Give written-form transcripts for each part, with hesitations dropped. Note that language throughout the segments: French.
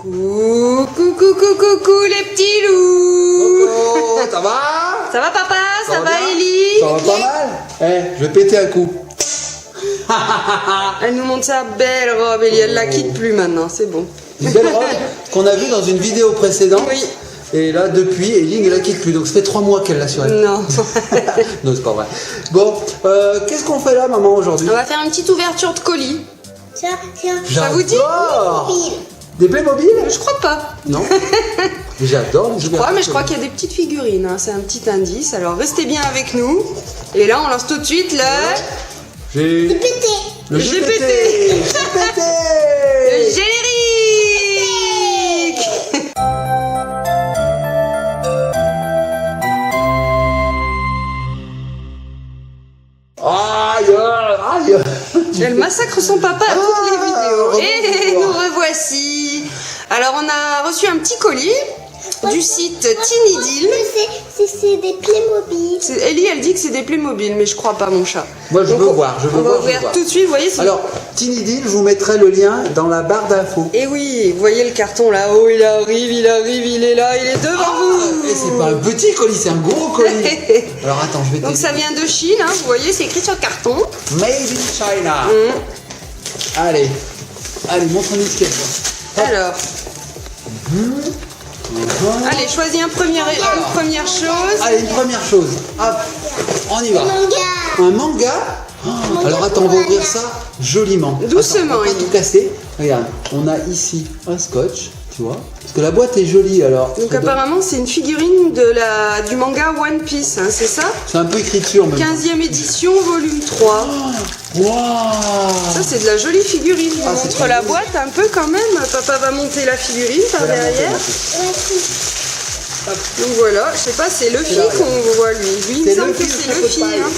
Coucou les petits loups. Coco, ça va? Ça va papa? Ça va bien Ellie? Ça va pas mal? Je vais péter un coup. Elle nous montre sa belle robe, Ellie, elle la quitte plus maintenant, c'est bon. Une belle robe qu'on a vue dans une vidéo précédente. Oui. Et là, depuis, Ellie ne la quitte plus. Donc ça fait 3 mois qu'elle l'a sur elle. Non. Non, c'est pas vrai. Bon, qu'est-ce qu'on fait là, maman, aujourd'hui? On va faire une petite ouverture de colis. Tiens. Ça vous dit? J'adore. Des Playmobil? Je crois pas. Non. J'adore. Je crois, mais je crois qu'il y a des petites figurines, hein. C'est un petit indice. Alors restez bien avec nous. Et là, on lance tout de suite J'ai Pété. le GPT. GPT. le générique. Aïe. Elle massacre son papa à toutes les vidéos. Et bonjour. nous revoici. Alors, on a reçu un petit colis du site Tinidil. C'est des Playmobil. Ellie, elle dit que c'est des Playmobil, mais je crois pas, mon chat. Moi, je Donc, veux voir. Je veux on va voir. ouvrir tout de suite, vous voyez. Alors, Tinidil, je vous mettrai le lien dans la barre d'infos. Et oui, vous voyez le carton là-haut, il arrive, il est là, il est devant vous. Et c'est pas un petit colis, c'est un gros colis. Alors attends, je vais Donc tester. ça vient de Chine, hein, vous voyez, c'est écrit sur le carton. Made in China. Allez, montre-nous ce qu'il y a. Hop. Alors, allez, choisis une première chose. Allez, une première chose. Hop, on y va. Manga. Un manga. Oh, alors attends, on va ouvrir ça joliment. Doucement, Attends, on va pas Ellie. tout casser. Regarde, on a ici un scotch, tu vois. Parce que la boîte est jolie alors. Donc ça donne- apparemment c'est une figurine du manga One Piece, hein, c'est ça? C'est un peu écriture même. 15e édition, volume 3. Waouh. Ça c'est de la jolie figurine. Je vous Ah, c'est montre très la joli. boîte un peu quand même. Papa va monter la figurine par Je vais la monter, derrière. ma fille. Donc voilà, je sais pas, c'est Luffy là, qu'on voit lui. Lui, il C'est me semble que Luffy, c'est le chapeau de Luffy. paille. Hein.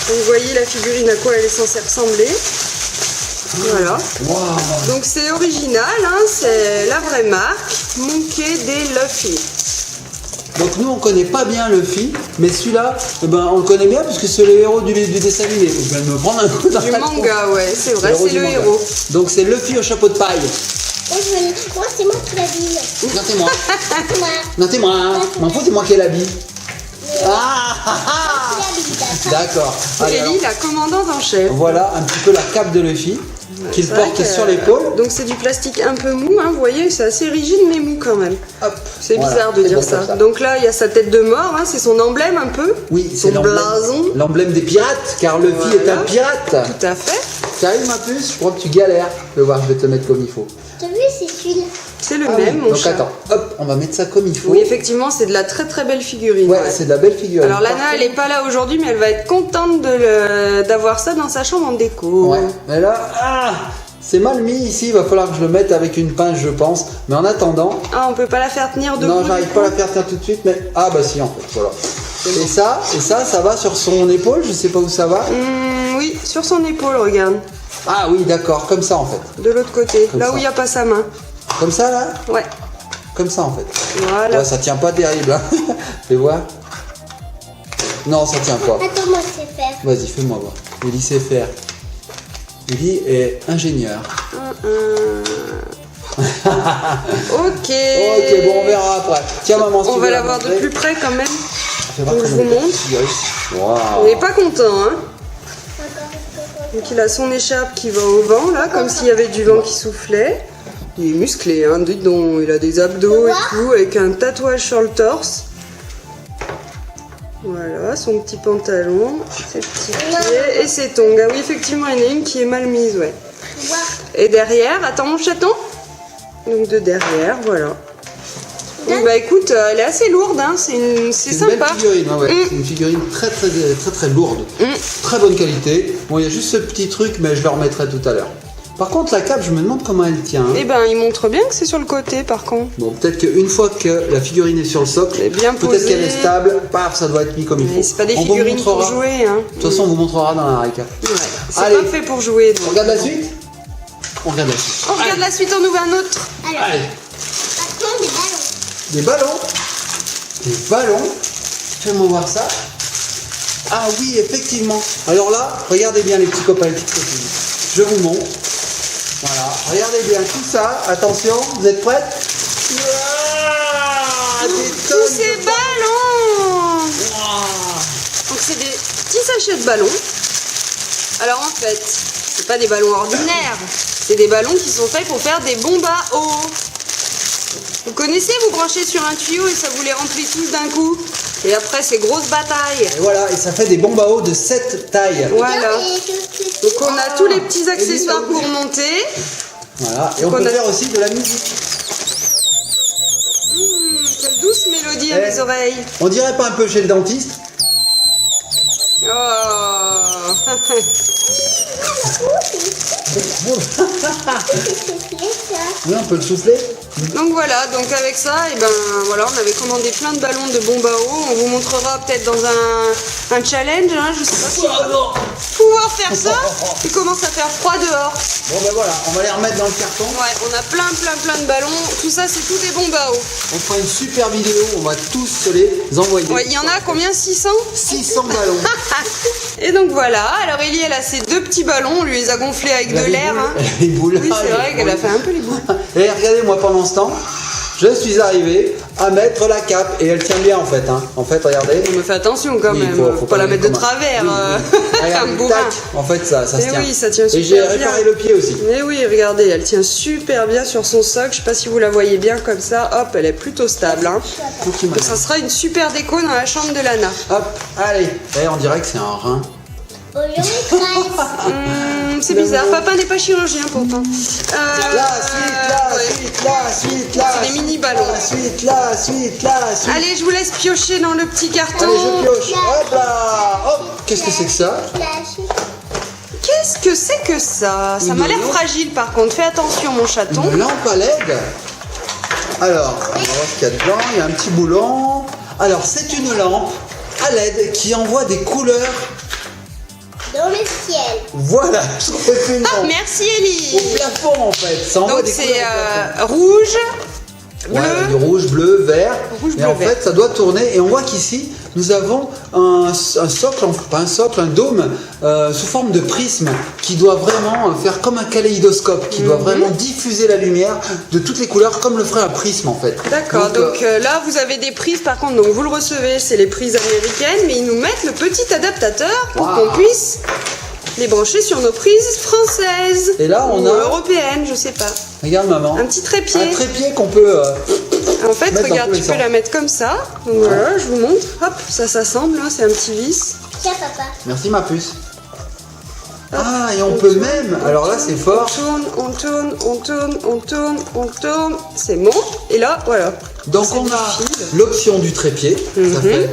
Donc vous voyez la figurine à quoi elle est censée ressembler. Voilà. Waouh. Donc c'est original, hein, c'est la vraie marque. Monkey D. Luffy. Donc nous on connaît pas bien Luffy, mais celui-là, eh ben, on le connaît bien parce que c'est le héros du dessin animé. Je viens de me prendre un coup dans Du la manga, ouais, c'est vrai, tronche. c'est le du manga. héros. Donc c'est Luffy au chapeau de paille. Moi, c'est moi qui l'ai dit. Non, c'est moi. Moi. Non, c'est moi. M'en fous, c'est moi qui ai l'habille. Ah, ah, ah. D'accord. Allez, alors, Ellie, la commandante en chef. voilà un petit peu la cape de Luffy qu'il C'est vrai porte que- sur l'épaule. Donc c'est du plastique un peu mou, hein, vous voyez, c'est assez rigide mais mou quand même. Hop. C'est Voilà, bizarre de c'est dire bon ça. comme Donc là, il y a sa tête de mort, hein, c'est son emblème un peu. Oui, c'est son blason. l'emblème des pirates, car Luffy est Voilà. un pirate. Tout à fait. T'arrives ma puce, je crois que tu galères. Je vais voir, je vais te mettre comme il faut. T'as vu, c'est celui-là. C'est le Ah même, oui, mon donc chat. attends, hop, on va mettre ça comme il faut. Oui, effectivement, c'est de la très très belle figurine. Ouais, ouais. c'est de la belle figure. Alors Lana, elle est pas là aujourd'hui, mais elle va être contente d'avoir ça dans sa chambre en déco. Ouais, mais là, c'est mal mis ici, il va falloir que je le mette avec une pince, je pense. Mais en attendant, Ah, on peut pas la faire tenir debout. non, j'arrive du pas à coup la faire tenir tout de suite, mais ah bah si, en fait, voilà. Et ça, ça va sur son épaule, je sais pas où ça va. Oui, sur son épaule, regarde. Ah oui, d'accord, comme ça en fait. De l'autre côté, Comme là ça. où il n'y a pas sa main. Comme ça là, Ouais, comme ça en fait. voilà. Ouais, ça tient pas terrible, hein. Fais voir. Non, ça tient pas. Attends, moi, je sais faire. Vas-y, fais-moi voir. Ellie sait faire. Ellie est ingénieur. Ok. Ok, bon, on verra après. Tiens, maman, si On tu va veux la voir de montrer. plus près quand même. Fais voir Donc, je comment vous elle est montre. figurée. On Waouh. n'est pas content, hein. Donc il a son écharpe qui va au vent, là, comme s'il y avait du vent qui soufflait. Il est musclé, hein, dis donc. Il a des abdos et tout, avec un tatouage sur le torse. Voilà, son petit pantalon, ses petits pieds et ses tongs. Ah oui, effectivement, il y en a une qui est mal mise, ouais. Voir. Et derrière, attends mon chaton. Donc de derrière, voilà. Donc, bah écoute, elle est assez lourde, hein, c'est C'est une belle sympa. figurine, ouais. C'est une figurine très lourde. Très bonne qualité. Bon, il y a juste ce petit truc, mais je le remettrai tout à l'heure. Par contre, la cape, je me demande comment elle tient. hein. Eh ben, il montre bien que c'est sur le côté, par contre. Bon, peut-être qu'une fois que la figurine est sur le socle, Elle est bien peut-être posée. qu'elle est stable, paf, ça doit être mis comme il faut. Mais c'est pas des On vous figurines pour montrera. jouer, hein. De toute façon, on vous montrera dans la récap. Ouais. C'est Allez. pas fait pour jouer. On Donc. regarde la suite. On regarde la suite. On regarde la suite, on ouvre un autre. Alors, Allez. maintenant, des ballons. Des ballons. Des ballons. Fais-moi voir ça. Ah oui, effectivement. Alors là, regardez bien les petits copains et les petites copines. Je vous montre. Voilà, regardez bien tout ça. Attention, vous êtes prêtes? sachet de ballons. Alors en fait, c'est pas des ballons ordinaires, c'est des ballons qui sont faits pour faire des bombes à eau. Vous connaissez, vous branchez sur un tuyau et ça vous les remplit tous d'un coup. Et après, c'est grosse bataille. Et voilà, et ça fait des bombes à eau de cette taille. Voilà. Donc on a tous les petits accessoires pour monter. Voilà, et on peut faire aussi de la musique. Quelle douce mélodie à mes oreilles. On dirait pas un peu chez le dentiste? Oh. Oui, on peut le souffler. Donc voilà, donc avec ça, et ben voilà, on avait commandé plein de ballons de bombes à eau. On vous montrera peut-être dans un challenge, hein, je sais pas si on va pouvoir faire ça. Il commence à faire froid dehors. Bon ben voilà, on va les remettre dans le carton. Ouais, on a plein de ballons. Tout ça, c'est tout des bombes à eau. On fera une super vidéo, on va tous se les envoyer. Ouais, il y en a combien? 600? 600 ballons. Et donc voilà, alors Ellie, elle a ses deux petits ballons, on lui les a gonflés avec de l'air. Hein. Les boules. Oui, c'est vrai qu'elle a fait un peu les boules. Et regardez, moi pendant ce temps, je suis arrivé à mettre la cape et elle tient bien en fait. Hein. En fait, regardez. On me fait attention quand Oui, même, faut pas la mettre de comment. travers. Oui. Regardez, Un bourrin. tac, en fait ça se Eh tient. oui, ça tient et super j'ai bien. réparé le pied aussi. Mais oui, regardez, elle tient super bien sur son socle. Je sais pas si vous la voyez bien comme ça. Hop, elle est plutôt stable. Hein. Donc ça sera une super déco dans la chambre de Lana. Hop, allez. Et on dirait que c'est un rein. C'est bizarre, papa n'est pas chirurgien pourtant. La suite. C'est des mini ballons. La suite. Allez, je vous laisse piocher dans le petit carton. Allez, je pioche. Hop là. Hop. Qu'est-ce que c'est que ça? Qu'est-ce que c'est que ça? Ça m'a l'air fragile par contre. Fais attention mon chaton. Une lampe à LED. Alors, on va voir ce qu'il y a dedans. Il y a un petit boulon. Alors, c'est une lampe à LED qui envoie des couleurs. Dans le ciel. Voilà, je trouvais plus le nom. Merci Ellie. Au plafond en fait. Ça envoie Donc des c'est couleurs au plafond. rouge, bleu. Ouais, du rouge, bleu, vert. Rouge, et bleu, en vert. fait, ça doit tourner. Et on voit qu'ici, nous avons un socle, pas un socle, un dôme sous forme de prisme qui doit vraiment faire comme un kaléidoscope, qui doit vraiment diffuser la lumière de toutes les couleurs comme le ferait un prisme en fait. D'accord, donc là vous avez des prises par contre, donc vous le recevez, c'est les prises américaines, mais ils nous mettent le petit adaptateur pour qu'on puisse les brancher sur nos prises françaises. Et là, on ou a- européennes, je sais pas. Regarde maman. Un petit trépied. Un trépied qu'on peut... En fait, mettre dans regarde, tous tu les peux sens. la mettre comme ça. Donc voilà, je vous montre. Hop, ça s'assemble, hein, c'est un petit vis. Tiens, papa. Merci ma puce. Ah, et on peut même... Alors là, c'est fort. On tourne, c'est bon. Et là, voilà. Donc C'est on du a fil. l'option du trépied, ça fait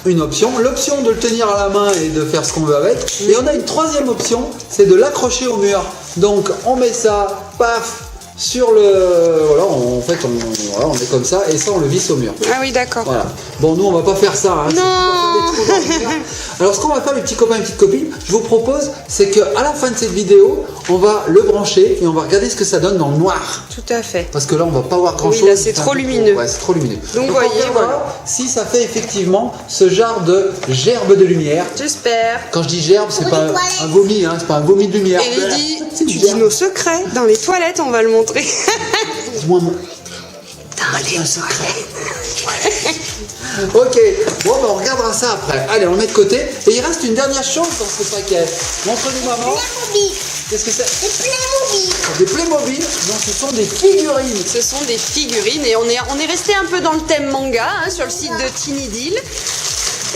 une option, l'option de le tenir à la main et de faire ce qu'on veut avec, et on a une troisième option, c'est de l'accrocher au mur. Donc on met ça, paf, sur le... Voilà, on est comme ça, et ça on le visse au mur. Ah oui, d'accord. Voilà. Bon, nous on va pas faire ça. Hein, c'est Non. pour pas faire des trous dans le mur. Alors ce qu'on va faire les petits copains et petites copines, je vous propose, c'est qu'à la fin de cette vidéo, on va le brancher et on va regarder ce que ça donne dans le noir. Tout à fait. Parce que là, on va pas voir grand chose. là, c'est trop lumineux. Ouais, c'est trop lumineux. Donc, on voyez, verra voilà. si ça fait effectivement ce genre de gerbe de lumière. J'espère. Quand je dis gerbe, c'est Pour pas les toilettes. un vomi, hein, c'est pas un vomi de lumière. Et il dit, C'est une tu dis gerbe. nos secrets dans les toilettes, on va le montrer. Dis-moi mon... Dans les secrets. Ok, bon, on regardera ça après. Allez, on le met de côté. Et il reste une dernière chose dans ce paquet. Montre-nous, maman. Playmobil. Qu'est-ce que c'est? Des Playmobil. Des Playmobil. Non, ce sont des figurines. Ce sont des figurines et on est resté un peu dans le thème manga hein, sur le site de Tiny Deal.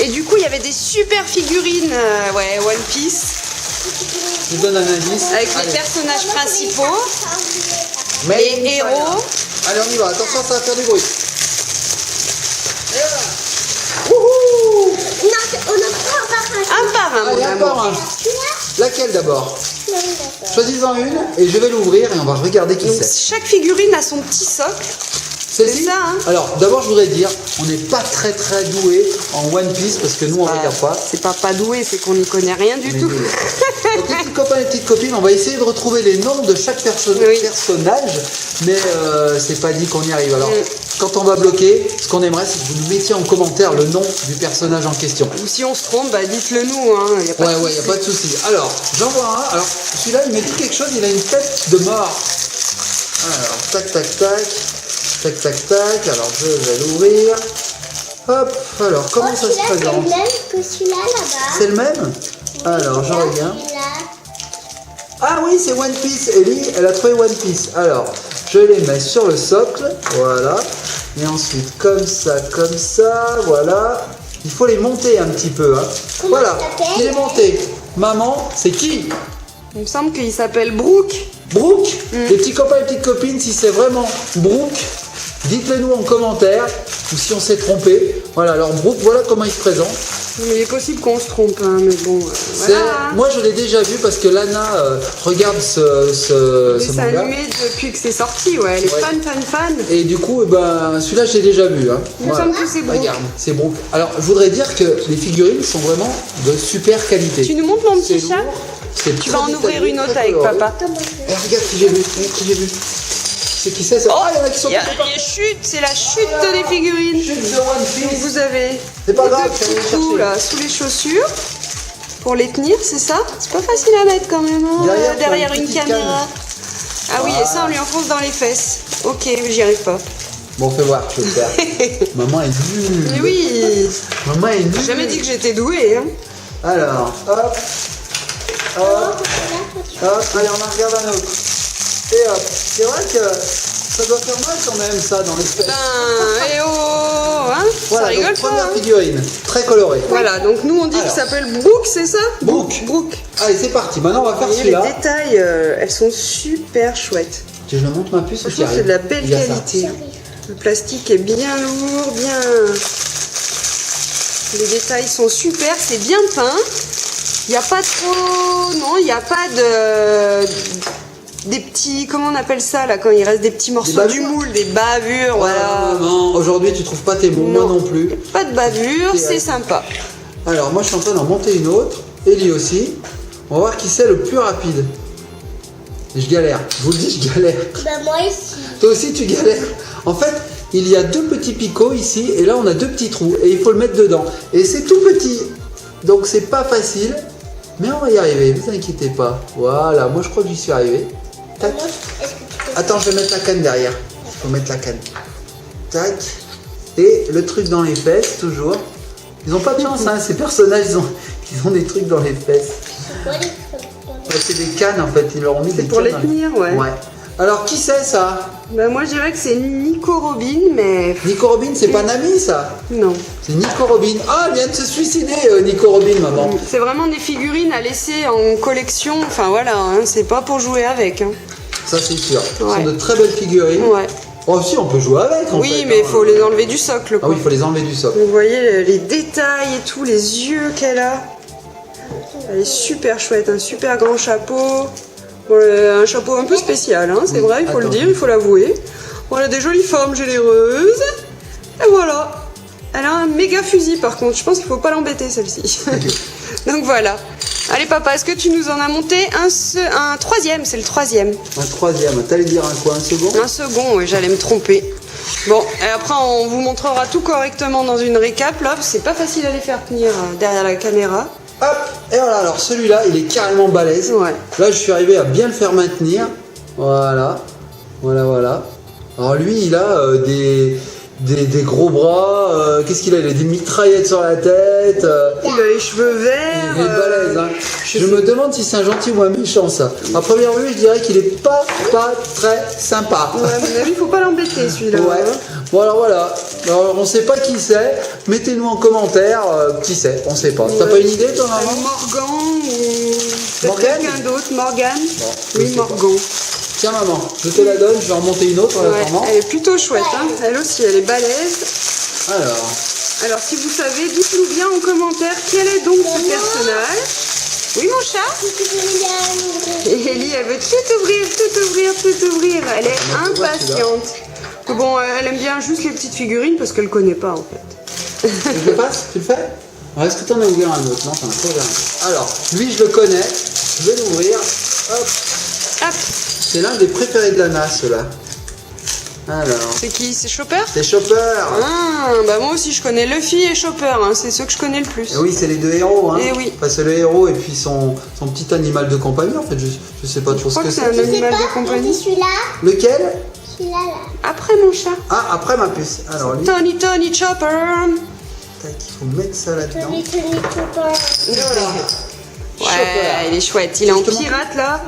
Et du coup, il y avait des super figurines, ouais, One Piece, Je vous donne un indice. avec Allez. les personnages principaux, Mais les héros. Allez, on y va. Attention, ça va faire du bruit. Et voilà. Wouhou! Non, on a trois par un. Un par un, Allez, mon encore amour. un. Celui-là. Laquelle d'abord? Non, d'accord. Choisis-en une et je vais l'ouvrir et on va regarder qui Donc, c'est. chaque figurine a son petit socle. Celle-ci c'est ça, hein. Alors, d'abord, je voudrais dire, on n'est pas très doué en One Piece parce que nous, on ne regarde pas. C'est pas doué, c'est qu'on n'y connaît rien du tout. Donc, les petits copains et les petites copines, on va essayer de retrouver les noms de chaque Oui. personnage, mais c'est pas dit qu'on y arrive. Alors, quand on va bloquer, ce qu'on aimerait, c'est que vous nous mettiez en commentaire le nom du personnage en question. Ou si on se trompe, bah dites-le nous. Hein. Y a pas de Ouais, il n'y a pas de souci. Alors, j'en vois un. Alors, celui-là, il me dit quelque chose, il a une tête de mort. Alors, tac. Alors, je vais l'ouvrir. Hop, alors comment ça se Celui-là, c'est le présente? même que celui-là là-bas. C'est le même? Alors, je regarde. Celui-là. Ah oui, c'est One Piece. Ellie, elle a trouvé One Piece. Alors, je les mets sur le socle. Voilà. Et ensuite, comme ça, voilà. Il faut les monter un petit peu. Hein. Comment Voilà, il s'appelle? il est monté. Maman, c'est qui? Il me semble qu'il s'appelle Brooke. Brooke. Les petits copains et petites copines, si c'est vraiment Brooke, dites-le nous en commentaire. Ou si on s'est trompé. Voilà, alors Brooke, voilà comment il se présente. Mais il est possible qu'on se trompe, hein, mais bon, C'est- voilà. Moi, je l'ai déjà vu parce que Lana regarde ce Dessin manga. animé depuis que c'est sorti, ouais. Elle est Ouais. fan. Et du coup, celui-là, je l'ai déjà vu. Hein. Il me semble que c'est Brooke. Regarde, c'est Brooke. Alors, je voudrais dire que les figurines sont vraiment de super qualité. Tu nous montres mon petit C'est chat? lourd, c'est Tu très vas en ouvrir détaillé, une autre très avec coloré. papa. Eh, regarde qui j'ai vu, C'est qui c'est ça? Oh, il y en a qui sont Il y a tombés par les chutes, c'est la chute des figurines. Chute de One Donc Piece. vous avez C'est pas les grave, deux je vais aller petits trous chercher. là sous les chaussures pour les tenir, c'est ça? C'est pas facile à mettre quand même, hein, Derrière, tu as une une petite caméra. Ah oui, et ça on lui enfonce dans les fesses. Ok, j'y arrive pas. Bon, fais voir, je vais le faire. Maman est nulle. Mais oui, Maman est nulle. j'ai jamais dit que j'étais douée. Hein. Alors, hop, hop, hop, allez, on en regarde un autre. Et hop, c'est vrai que ça doit faire mal quand même, ça, dans les fesses. Eh oh, hein, Voilà, ça rigole donc, pas. première Hein. figurine, très colorée. Voilà, donc nous on dit Alors. qu'il s'appelle Brooke, c'est ça? Brooke. Brooke. Allez, c'est parti. Maintenant, on va faire Vous voyez, les celui-là. détails, elles sont super chouettes. Je le montre ma puce. Franchement, c'est de la belle Il y a ça. qualité. Le plastique est bien lourd, bien. Les détails sont super, c'est bien peint. Il n'y a pas trop. Non, il n'y a pas de. Des petits. Comment on appelle ça là quand il reste des petits morceaux bavures. du moule, des bavures, voilà. Non, aujourd'hui, tu trouves pas tes mots, moi Non. non plus. Pas de bavures, Et, c'est sympa. Alors, moi, je suis en train d'en monter une autre. Ellie aussi. On va voir qui c'est le plus rapide. Et je galère. Je vous le dis, je galère. Bah moi ici. Toi aussi, tu galères. En fait, il y a deux petits picots ici, et là, on a deux petits trous, et il faut le mettre dedans. Et c'est tout petit, donc c'est pas facile, mais on va y arriver, vous inquiétez pas. Voilà, moi je crois que j'y suis arrivé. Tac. Moi, est-ce que tu peux... Attends, je vais mettre la canne derrière. Il faut mettre la canne. Tac. Et le truc dans les fesses, toujours. Ils ont pas de chance, hein, ces personnages, ils ont des trucs dans les fesses. C'est quoi les trucs? Ouais, c'est des cannes en fait, ils leur ont mis des C'est pour cannes les dans tenir, ouais. Ouais. Alors, qui c'est ça? Bah, moi je dirais que c'est Nico Robin, mais. Nico Robin, c'est pas Nami ça? Non. C'est Nico Robin. Ah, elle vient de se suicider, Nico Robin, maman. C'est vraiment des figurines à laisser en collection. Enfin voilà, hein, c'est pas pour jouer avec. Hein. Ça, c'est sûr. Ce Ouais. sont de très belles figurines. Ouais. Oh, si, on peut jouer avec. En Oui, fait, mais il hein. faut les enlever du socle. Ah Quoi. oui, il faut les enlever du socle. Vous voyez les détails et tout, les yeux qu'elle a. Elle est super chouette, un super grand chapeau. Bon, un chapeau un peu spécial, hein, c'est Oui, vrai, il faut le attends. dire, il faut l'avouer. Bon, elle a des jolies formes généreuses. Et voilà. Elle a un méga fusil par contre, je pense qu'il faut pas l'embêter celle-ci. Donc voilà. Allez papa, est-ce que tu nous en as monté un troisième? C'est le troisième. Un troisième. T'allais dire un quoi? Un second? Un second, oui, j'allais me tromper. Bon, et après on vous montrera tout correctement dans une récap. Là, c'est pas facile à les faire tenir derrière la caméra. Hop. Et voilà, alors celui-là, il est carrément balèze. Ouais. Là, je suis arrivé à bien le faire maintenir. Voilà. Voilà, voilà. Alors lui, il a des gros bras. Qu'est-ce qu'il a? Il a des mitraillettes sur la tête. Il a les cheveux verts. Il est balèze, hein. Je me demande si c'est un gentil ou un méchant, ça. À première vue, je dirais qu'il est pas très sympa. Ouais, à mon avis, faut pas l'embêter celui-là. Ouais. hein. Bon alors voilà. Alors, on sait pas qui c'est. Mettez-nous en commentaire qui c'est. On sait pas. T'as pas une idée, toi, maman? Morgan ou peut-être Morgane quelqu'un d'autre. Morgan. je Oui, sais pas. Morgan. Tiens, maman, je te la donne. Je vais en monter une autre en Ouais, attendant. elle est plutôt chouette. Hein. Elle aussi, elle est balèze. Alors, Alors, si vous savez, dites-nous bien en commentaire quel est donc ce personnage. Oui, mon chat. Tu peux me Et Ellie, elle veut tout ouvrir, tout ouvrir, tout ouvrir. Elle est Comment tu vois, impatiente. Bon, elle aime bien juste les petites figurines parce qu'elle connaît pas en fait. je le passe? Tu le fais? Alors, est-ce que t'en as ouvert un autre? Non, t'en as pas ouvert un autre. Alors, lui, je le connais. Je vais l'ouvrir. Hop. Hop, C'est l'un des préférés de Lana, ceux-là. Alors, c'est qui? C'est Chopper? c'est Chopper. Ah, bah moi aussi je connais Luffy et Chopper, hein, c'est ceux que je connais le plus. Et oui, c'est les deux héros. Hein. Eh oui. Enfin, c'est le héros et puis son petit animal de compagnie. En fait, je sais pas trop Je ce crois que que c'est un c'est. Je sais animal pas, de compagnie. c'est celui-là. Lequel? Celui-là, là. Après mon chat. Ah, après ma puce. Alors lui, Tony Chopper. tac, il faut mettre ça là-dedans. Tony Chopper. Ouais, il est chouette. Il est en Justement. pirate là.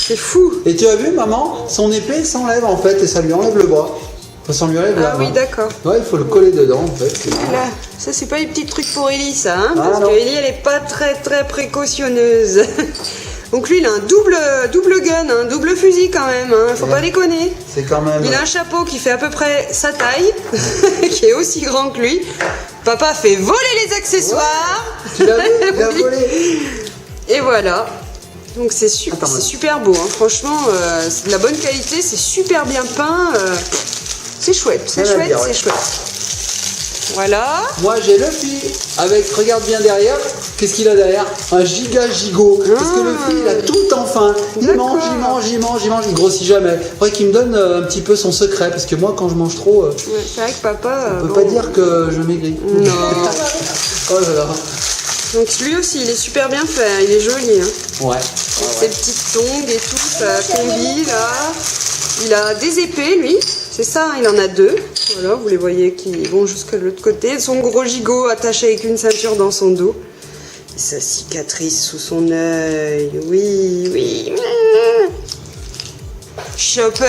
C'est fou. Et tu as vu, maman, son épée s'enlève en fait et ça lui enlève le bras. Enfin, ça lui enlève la Ah main. oui, d'accord. Ouais, il faut le coller dedans en fait. Là, ça c'est pas les petits trucs pour Ellie ça, hein, Ah, parce non. que Ellie elle est pas très précautionneuse. Donc lui il a un double gun, un double fusil quand même, hein, faut Ouais. pas déconner. C'est quand même. Il a un chapeau qui fait à peu près sa taille, qui est aussi grand que lui. Papa fait voler les accessoires. Tu l'as vu, il a Oui. volé. Et voilà. Donc c'est Attends, c'est ouais. super beau, hein. Franchement, c'est de la bonne qualité, c'est super bien peint. C'est chouette, c'est Rien à chouette, dire, ouais. c'est chouette. Voilà. Moi j'ai Luffy avec, regarde bien derrière, qu'est-ce qu'il a derrière? Un gigot. Parce que Luffy il a tout en fin. Il D'accord. mange, il grossit jamais. Faudrait qu'il me donne un petit peu son secret parce que moi quand je mange trop, Ouais, c'est vrai que papa. on peut pas dire que je maigris. Non. Oh là là. Donc lui aussi, il est super bien fait, il est joli. Hein. Ouais. Ses petites tongs et tout, sa combi là. Il a des épées lui, c'est ça, il en a deux. Voilà, vous les voyez qui vont jusqu'à l'autre côté. Son gros gigot attaché avec une ceinture dans son dos. Et sa cicatrice sous son œil. Oui. Chopper,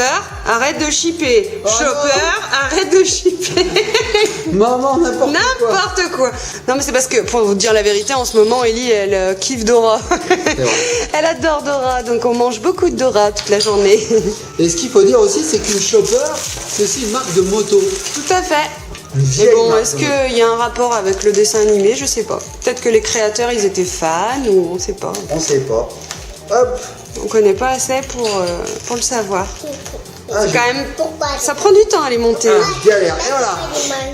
arrête de chipper. Oh Chopper, arrête de chipper. Maman, n'importe quoi. N'importe quoi. Non mais c'est parce que, pour vous dire la vérité, en ce moment, Ellie, elle kiffe Dora. C'est vrai. Elle adore Dora, donc on mange beaucoup de Dora toute la journée. Et ce qu'il faut dire aussi, c'est qu'une Chopper, c'est aussi une marque de moto. Tout à fait. Une Mais vieille bon, marque est-ce de moto. qu'il y a un rapport avec le dessin animé? Je sais pas. Peut-être que les créateurs, ils étaient fans, ou on sait pas. On sait pas. Hop. On connaît pas assez pour le savoir. Ah, C'est quand même... Pourquoi Ça prend du temps à les monter. Ah, galère. Et voilà.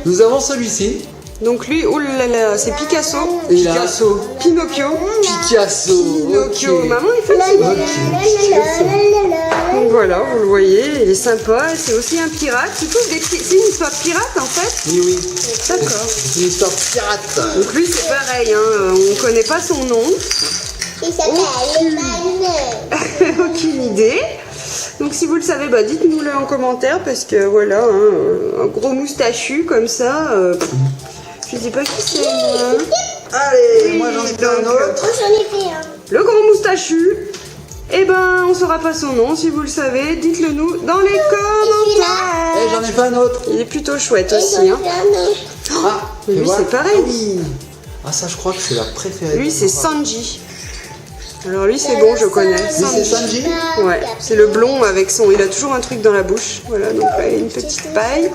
Nous avons celui-ci. Donc lui, oh là là, c'est Picasso. Et il a- Picasso. Pinocchio. Picasso. Pinocchio. ok. Maman, il fait ça. Donc voilà, vous le voyez, il est sympa. C'est aussi un pirate. C'est tous des c'est une histoire de pirate en fait. Oui. D'accord. C'est une histoire de pirate. Donc lui, c'est pareil. Hein, on connaît pas son nom. Il s'appelle le Malin. Aucune idée. Donc si vous le savez, bah, dites-nous-le en commentaire parce que voilà, hein, un gros moustachu comme ça. Je sais pas qui c'est. Moi. Allez, moi j'en ai plein un donc, autre. Moi, j'en ai fait un. Le gros moustachu. Eh ben, on saura pas son nom. Si vous le savez, dites-le nous dans les commentaires. Eh, j'en ai pas un autre. Il est plutôt chouette Et aussi. j'en Hein. ai fait un autre. Ah, Mais et lui, voilà. c'est pareil. Ah oui. Ah, ça, je crois que c'est la préférée. Lui, de c'est mon papa. Sanji. Alors lui, c'est bon, je connais. Lui, c'est Sanji. Ouais, c'est le blond avec son... Il a toujours un truc dans la bouche. Voilà, donc là, il a une petite paille.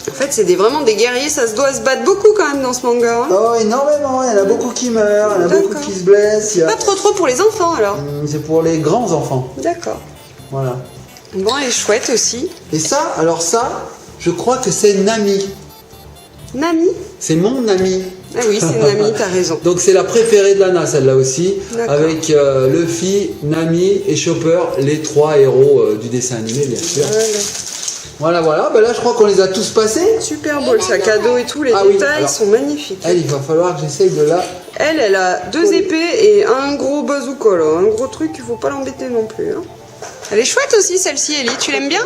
En fait, c'est vraiment des guerriers. Ça se doit se battre beaucoup quand même dans ce manga. Hein. Oh, énormément. Il y en a beaucoup qui meurent, il y en a beaucoup D'accord. qui se blessent. Il y a- Pas trop pour les enfants alors. C'est pour les grands enfants. D'accord. Voilà. Bon, elle est chouette aussi. Et ça, alors ça, je crois que c'est Nami. Nami. C'est mon ami. Ah oui, c'est Nami, t'as raison. Donc c'est la préférée de Lana, celle-là aussi, D'accord. avec Luffy, Nami et Chopper, les trois héros du dessin animé, bien sûr. Voilà. Voilà. Ben là, je crois qu'on les a tous passés. Super beau le sac à dos et tout. Les Ah oui, détails alors- sont magnifiques. Elle, il va falloir que j'essaye de la... Elle a deux épées et un gros bazooka là. Un gros truc, il faut pas l'embêter non plus. Hein. Elle est chouette aussi celle-ci, Ellie. Tu l'aimes bien?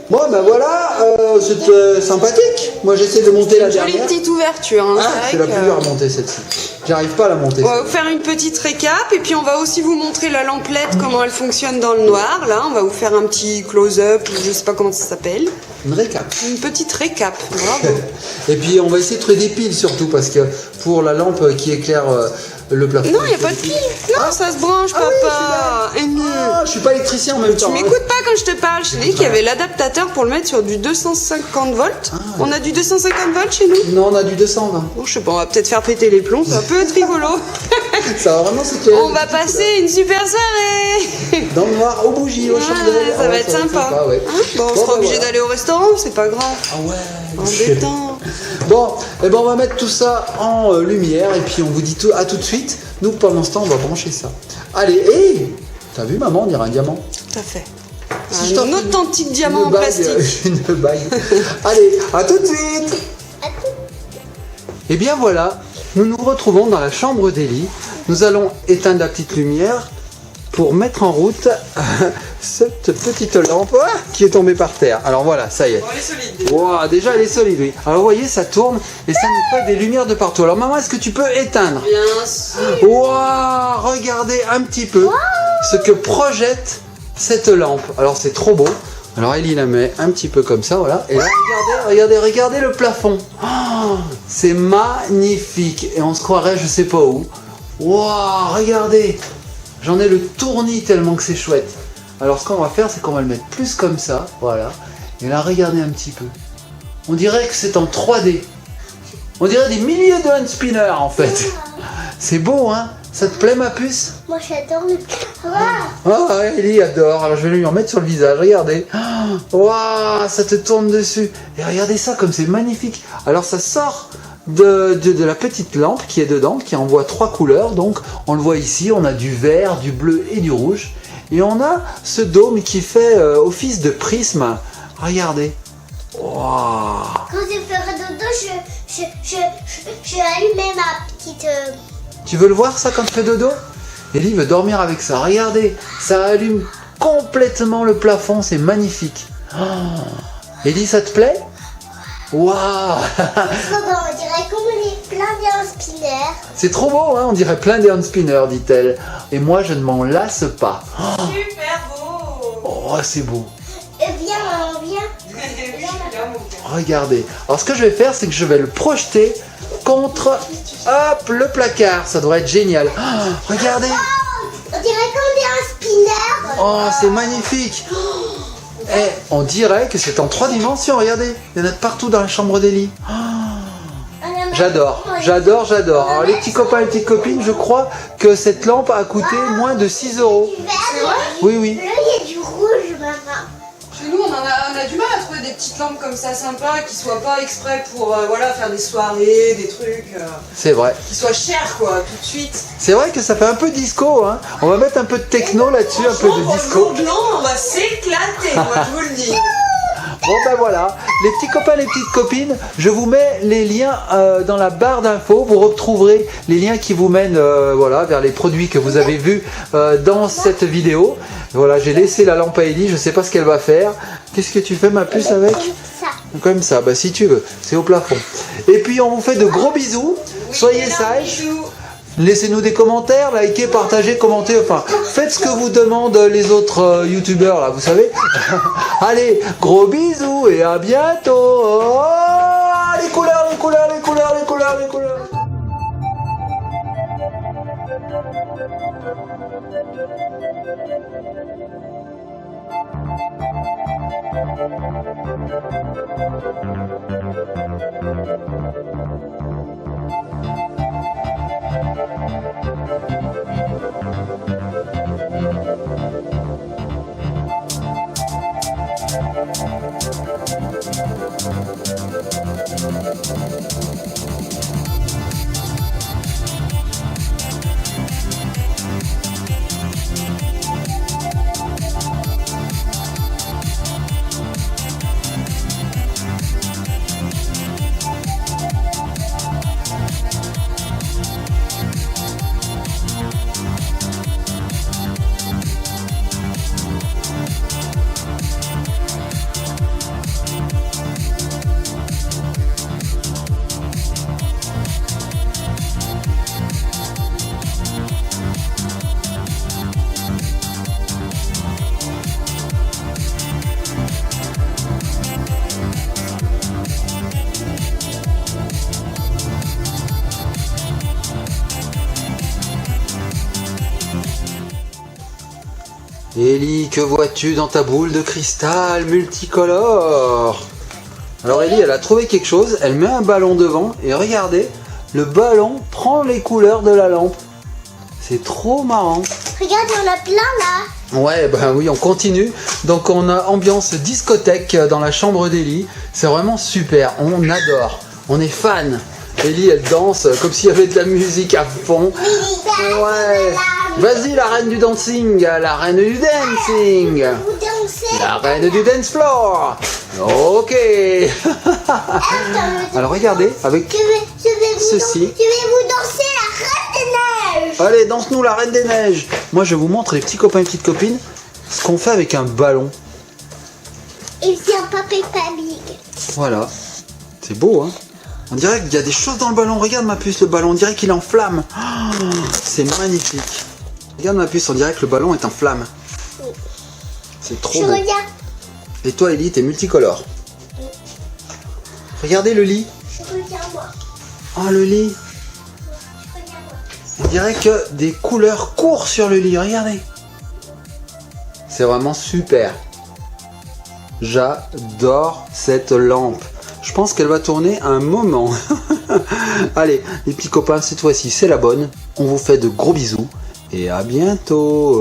Bon, ben voilà, c'est sympathique. Moi, j'essaie de monter la Jolie dernière. petite ouverture. Hein. Ah, c'est la vrai plus que- dure à monter, celle-ci. J'arrive pas à la monter. On va vous faire une petite récap et puis on va aussi vous montrer la lamplette, comment elle fonctionne dans le noir. Là, on va vous faire un petit close-up, ou je sais pas comment ça s'appelle. Une récap. Une petite récap. Bravo. Et puis, on va essayer de trouver des piles surtout, parce que pour la lampe qui éclaire le plafond... Non, il n'y a pas de pile. Non, ça se branche, Ah oui, papa. Et non. Ah, je suis pas électricien en même temps. Tu hein. m'écoutes pas quand je te parle. Je t'ai dit qu'il y avait l'adaptateur pour le mettre sur du 250 volts. On a du 250 volts chez nous. Non, on a du 220. Bon, je sais pas, on va peut-être faire péter les plombs. Ça peut être rigolo. Ça va vraiment s'éclairer. On va passer une super soirée. Dans le noir, aux bougies, aux Ouais, chandelles. ça Ah va ouais, être sympa. ouais. Hein, bon, on sera ben obligé voilà. d'aller au restaurant, c'est pas grave. Ah ouais. Embêtant. Bon, et ben on va mettre tout ça en lumière et puis on vous dit à tout de suite. Nous, pendant ce temps, on va brancher ça. Allez, hé, t'as vu maman, on dirait un diamant. Tout à fait. Si je Un t'offre authentique diamant une en bague, plastique. une bague. Allez, à tout de suite. Et bien voilà, nous nous retrouvons dans la chambre d'Ellie. Nous allons éteindre la petite lumière pour mettre en route cette petite lampe qui est tombée par terre. Alors voilà, ça y est. Bon, elle est solide. Wow, déjà elle est solide, oui. Alors vous voyez, ça tourne et ça nous fait des lumières de partout. Alors maman, est-ce que tu peux éteindre? Bien sûr. Wow, regardez un petit peu ce que projette cette lampe. Alors c'est trop beau. Alors Ellie la met un petit peu comme ça, voilà. Et là, regardez le plafond. Oh, c'est magnifique. Et on se croirait je sais pas où. Wow, regardez. J'en ai le tournis tellement que c'est chouette. Alors ce qu'on va faire, c'est qu'on va le mettre plus comme ça, voilà. Et là, regardez un petit peu. On dirait que c'est en 3D. On dirait des milliers de hand spinners en fait. C'est beau, hein? Ça te plaît ma puce? Moi j'adore le... Ah, Ellie adore. Alors je vais lui en mettre sur le visage, regardez. Waouh, ça te tourne dessus. Et regardez ça comme c'est magnifique. Alors ça sort de la petite lampe qui est dedans, qui envoie 3 couleurs. Donc on le voit ici, on a du vert, du bleu et du rouge. Et on a ce dôme qui fait office de prisme. Regardez. Waouh. Quand je ferai dodo, je allumais ma petite... Tu veux le voir ça quand tu fais dodo? Ellie veut dormir avec ça. Regardez, ça allume complètement le plafond, c'est magnifique. Oh. Ellie, ça te plaît? Waouh. On dirait comme on est plein d'un spinner. C'est trop beau, hein? On dirait plein d'hand spinners, dit-elle. Et moi, je ne m'en lasse pas. Oh, Super beau. oh c'est beau. Viens, maman, viens. Regardez. Alors, ce que je vais faire, c'est que je vais le projeter contre, hop, le placard. Ça devrait être génial. Oh, regardez. On dirait qu'on est un spinner. Oh, c'est magnifique. Eh, on dirait que c'est en 3 dimensions. Regardez, il y en a de partout dans la chambre d'Ellie. Oh, j'adore. Alors, les petits copains et les petites copines, je crois que cette lampe a coûté moins de 6 €. C'est vrai? Oui. Là, il y a du rouge, maman. Chez nous, on a du mal à trouver des petites lampes comme ça sympas qui soient pas exprès pour voilà, faire des soirées, des trucs C'est vrai. qui soient chers quoi, tout de suite. C'est vrai que ça fait un peu disco, hein. On va mettre un peu de techno là-dessus, un peu de disco. Blanc, on va s'éclater, moi je vous le dis. Bon ben voilà, les petits copains, les petites copines, je vous mets les liens dans la barre d'infos. Vous retrouverez les liens qui vous mènent voilà, vers les produits que vous avez vus dans cette vidéo. Voilà, j'ai laissé la lampe à Ellie, je ne sais pas ce qu'elle va faire. Qu'est-ce que tu fais ma puce avec? Ça. Comme ça, bah si tu veux, c'est au plafond. Et puis on vous fait de gros bisous, soyez sages. Laissez-nous des commentaires, likez, partagez, commentez, enfin, faites ce que vous demandent les autres youtubeurs là, vous savez. Allez, gros bisous et à bientôt. Oh, les couleurs. Ellie, que vois-tu dans ta boule de cristal multicolore? Alors Ellie, elle a trouvé quelque chose, elle met un ballon devant et regardez, le ballon prend les couleurs de la lampe. C'est trop marrant. Regarde, il y en a plein là. Ouais, ben oui, on continue. Donc on a ambiance discothèque dans la chambre d'Ellie. C'est vraiment super, on adore, on est fan. Ellie, elle danse comme s'il y avait de la musique à fond. Ouais. Vas-y, la reine du dancing, la reine du dancing. Vous dansez. La reine du dance floor. Ok. Alors regardez, avec Je vais vous ceci. Je vais vous danser la reine des neiges. Allez, danse-nous la Reine des Neiges. Moi, je vous montre, les petits copains et petites copines, ce qu'on fait avec un ballon. Il vient pas Peppa Pig. Voilà. C'est beau, hein. On dirait qu'il y a des choses dans le ballon. Regarde ma puce, le ballon. On dirait qu'il est en flamme. Oh, c'est magnifique. Regarde ma puce, on dirait que le ballon est en flamme. C'est trop beau. Regarde. Et toi, Ellie, t'es multicolore. Regardez le lit. Regarde moi. Oh, le lit. On dirait que des couleurs courent sur le lit. Regardez. C'est vraiment super. J'adore cette lampe. Je pense qu'elle va tourner un moment. Allez, les petits copains, cette fois-ci, c'est la bonne. On vous fait de gros bisous. Et à bientôt.